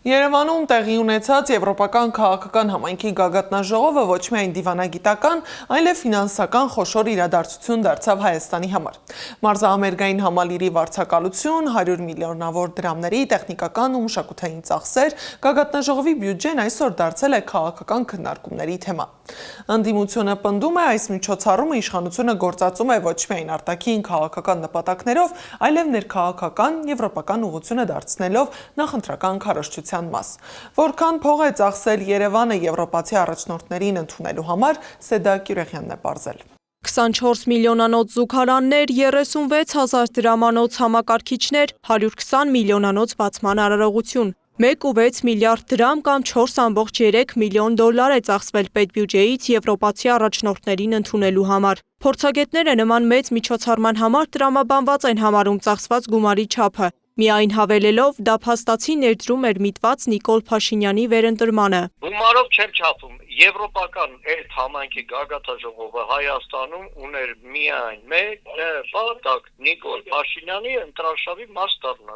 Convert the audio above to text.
Երևանում տեղի ունեցած Եվրոպական քաղաքական համայնքի գագաթնաժողովը ոչ միայն դիվանագիտական, այլև ֆինանսական խոշոր իրադարձություն դարձավ Հայաստանի համար։ Մարզահամերգային համալիրի վարձակալություն, 100 միլիոնավոր դրամների տեխնիկական ու մշակութային ծախսեր, գագաթնաժողովի բյուջեն այսօր դարձել է քաղաքական քննարկումների թեմա։ Ընդդիմությունը պնդում է, այս միջոցառումը իշխանությունը գործածում է ոչ միայն արտաքին քաղաքական նպատակներով, այլև ներքաղաքական եվրոպական ուղղությունը դարձնելով նախընտրական քարոզչության մաս։ Որքան փող է ծախսել Երևանը եվրոպացի առաջնորդներին ընդունելու համար, Սեդա Կյուրեղյանն է պարզել։ 24 միլիոնանոց զուգարաններ, 36 հազար դրամանոց համակարգիչներ, 120 միլիոնանոց բացման արարողություն։ 1,6 միլիարդ դրամ կամ 4,3 միլիոն դոլար է ծախսվել պետբյուջեից եվրոպացի առաջնորդներին ընդունելու համար։ Փորձագետները նման մեծ միջոցառման համար տրամաբանված են համարում ծախսված գումարի չափը, միայն հավելելով դա փաստացի ներդրում էր միտված Նիկոլ Փաշինյանի վերընտրմանը։ Գումարով չեմ չափում, եվրոպական այդ համայնքի գագաթնաժողովը Հայաստանում ուներ միայն մեկ նպատակ՝ Նիկոլ Փաշինյանի ընտրարշավի մաս դառնալ։